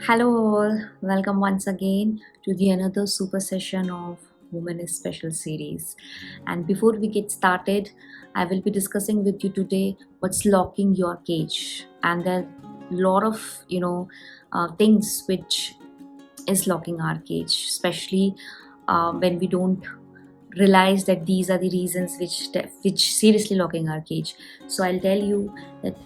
Hello all, welcome once again to the another super session of Women is Special series. And before we get started, I will be discussing with you today what's locking your cage. And there are a lot of things which is locking our cage, especially when we don't realize that these are the reasons which seriously locking our cage. So I'll tell you that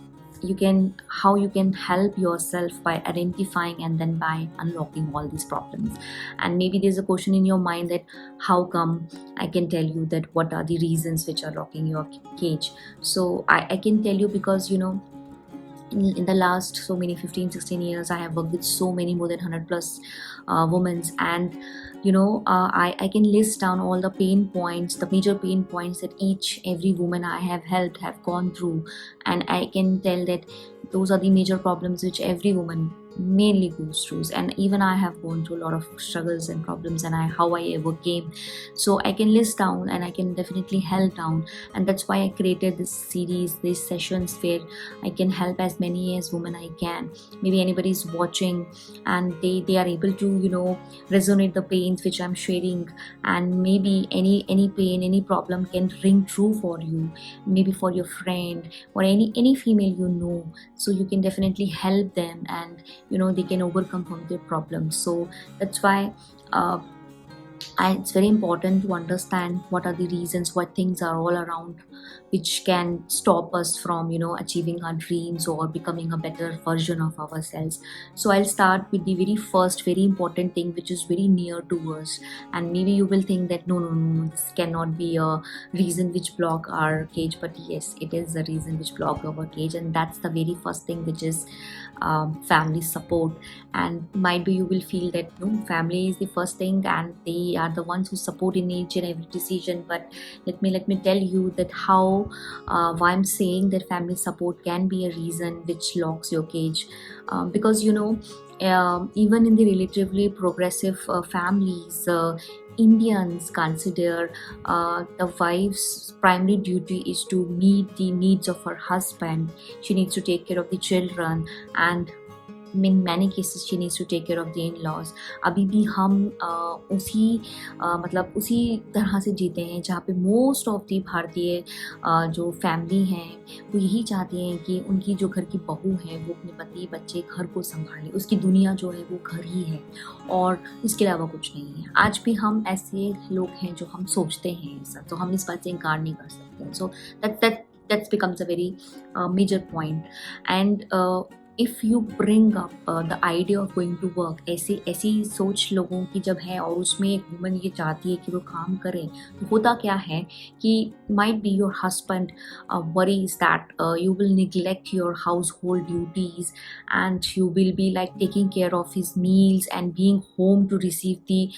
you can how you can help yourself by identifying and then by unlocking all these problems. And maybe there's a question in your mind that how come. I can tell you that what are the reasons which are locking your cage. So I can tell you because in the last so many 15-16 years I have worked with so many more than 100 plus women. And I can list down all the pain points, the major pain points that each every woman I have helped have gone through. And I can tell that those are the major problems which every woman mainly goes through. And even I have gone through a lot of struggles and problems, and how I overcame. So I can list down and I can definitely help down. And that's why I created this series, these sessions where I can help as many as women I can. Maybe anybody is watching and they are able to resonate the pains which I'm sharing. And maybe any pain, any problem can ring true for you, maybe for your friend or any female so you can definitely help them, and they can overcome from their problems. So that's why uh, it's very important to understand what are the reasons, what things are all around which can stop us from achieving our dreams or becoming a better version of ourselves. So I'll start with the very first very important thing which is very near to us. And maybe you will think that no, this cannot be a reason which block our cage, but yes, it is the reason which block our cage. And that's the very first thing, which is family support. And might be you will feel that no, family is the first thing and they are the ones who support in each and every decision. But let me tell you that how why I'm saying that family support can be a reason which locks your cage. Because even in the relatively progressive families, Indians consider the wife's primary duty is to meet the needs of her husband. She needs to take care of the children, and in many cases she needs to take care of the in-laws. अभी भी हम मतलब उसी तरह से जीते हैं जहाँ पे मोस्ट ऑफ दी भारतीय जो फैमिली हैं वो यही चाहती हैं कि उनकी जो घर की बहू है वो अपने पति बच्चे घर को संभाले, उसकी दुनिया जो है वो घर ही है और इसके अलावा कुछ नहीं है. आज भी हम ऐसे लोग हैं जो हम सोचते हैं ऐसा, तो हम इस बात से इनकार नहीं कर सकते. सो that becomes a very major point. And if you bring up the idea of going to work, ऐसी सोच लोगों की जब है और उसमें एक वुमन ये चाहती है कि वो काम करे, तो होता क्या है कि might be your husband worries that you will neglect your household duties, and you will be like taking care of his meals and being home to receive the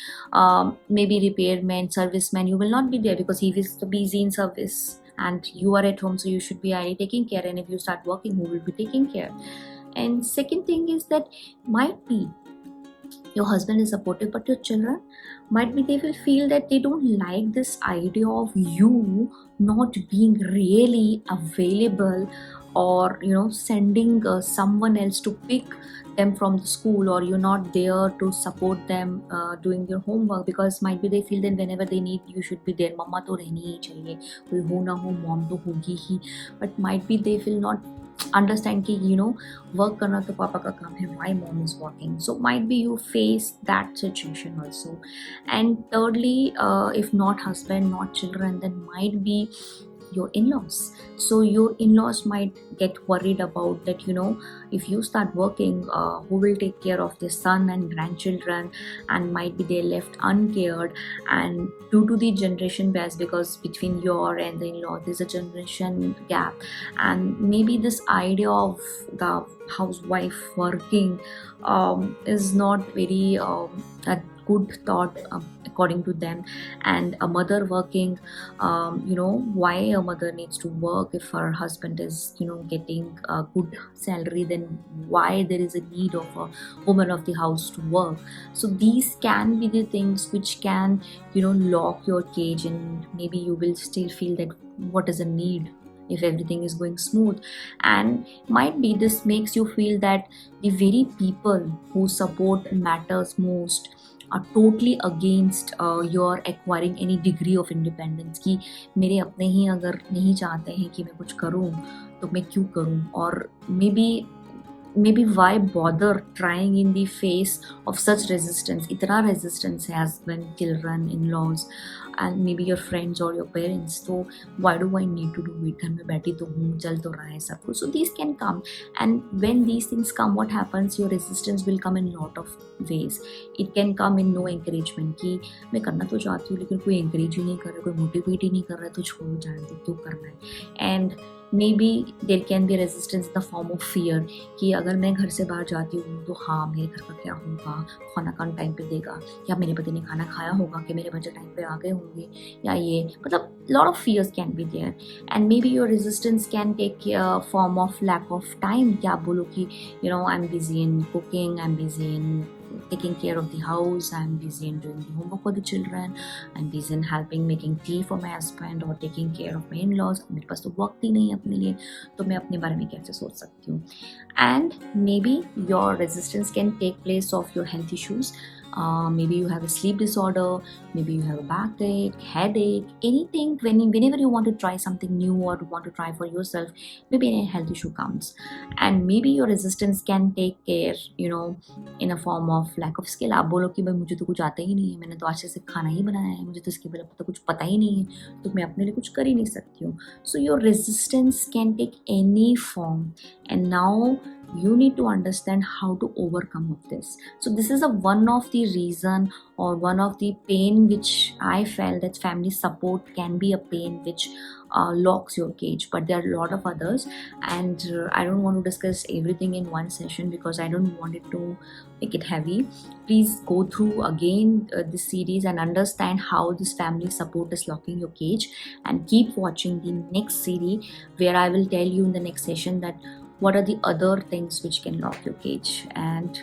maybe repairman, serviceman. You will not be there because he is busy in service and you are at home, so you should be ideally taking care. And if you start working, who will be taking care? And second thing is that might be your husband is supportive, but your children might be they will feel that they don't like this idea of you not being really available, or sending someone else to pick them from the school, or you're not there to support them doing their homework, because might be they feel that whenever they need you should be there. Mama to rehni hi chahiye, koi ho na ho mom to hogi hi. But might be they will not understand कि work करना तो पापा का काम है, why mom is working. So might be you face that situation also. And thirdly, if not husband, not children, then might be your in-laws. So your in-laws might get worried about that, if you start working, who will take care of their son and grandchildren, and might be they're left uncared. And due to the generation bias, because between your and the in-law there's a generation gap, and maybe this idea of the housewife working is not very a good thought according to them. And a mother working, why a mother needs to work if her husband is getting a good salary, then why there is a need of a woman of the house to work. So these can be the things which can lock your cage, and maybe you will still feel that what is a need if everything is going smooth. And might be this makes you feel that the very people who support matters most are totally against your acquiring any degree of independence, कि मेरे अपने ही अगर नहीं चाहते हैं कि मैं कुछ करूं तो मैं क्यों करूं, और maybe why bother trying in the face of such resistance. इतना resistance has when children, in-laws and maybe your friends or your parents, so why do I need to do it, घर में बैठी तो हूँ, चल तो रहा है सब कुछ. So these can come, and when these things come, what happens, your resistance will come in lot of ways. It can come in no encouragement, कि मैं करना तो चाहती हूँ लेकिन कोई encourage ही नहीं कर रहा, कोई motivate ही नहीं कर रहा है, तो छोड़ो जाने दो, क्यों करना है. And maybe there can be resistance in the form of fear, कि अगर मैं घर से बाहर जाती हूँ तो हाँ मेरे घर का क्या होगा, खाना कौन टाइम पे देगा, या मेरे पति ने खाना खाया होगा, कि मेरे बच्चे टाइम पे आ गए होंगे, या ये मतलब lot of fears can be there. And maybe your resistance can take form of lack of time, कि आप बोलो कि I'm busy in cooking, I'm busy in taking care of the house, I'm busy in doing the homework for the children, I'm busy in helping making tea for my husband or taking care of my in-laws. मेरे पास तो वक्त ही नहीं है अपने लिए, तो मैं अपने बारे में कैसे सोच सकती हूँ. And maybe your resistance can take place of your health issues. Maybe you have a sleep disorder, maybe you have a backache, headache, anything. Whenever you want to try something new or want to try for yourself, maybe a health issue comes. And maybe your resistance can take care, in a form of lack of skill. आप बोलो कि भाई मुझे तो कुछ आता ही नहीं है, मैंने तो आज से सिर्फ खाना ही बनाया है, मुझे तो इसके बारे में तो कुछ पता ही नहीं है, तो मैं अपने लिए कुछ कर ही नहीं सकती हूँ. So your resistance can take any form, and now you need to understand how to overcome of this. So this is one of the reason or one of the pain which I felt, that family support can be a pain which locks your cage, but there are a lot of others, and I don't want to discuss everything in one session because I don't want it to make it heavy. Please go through again this series and understand how this family support is locking your cage, and keep watching the next series where I will tell you in the next session that what are the other things which can lock your cage. And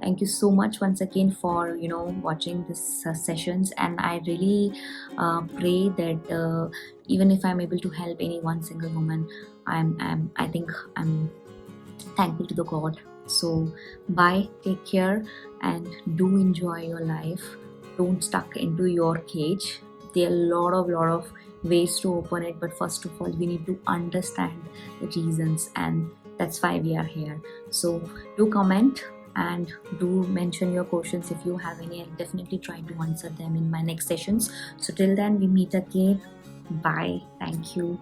thank you so much once again for watching this sessions, and I really pray that even if I'm able to help any one single woman, I think I'm thankful to the God. So bye, take care, and do enjoy your life. Don't stuck into your cage. There are a lot of ways to open it, but first of all we need to understand the reasons, and that's why we are here. So do comment and do mention your questions if you have any. I'll definitely try to answer them in my next sessions. So till then, we meet again. Bye. Thank you.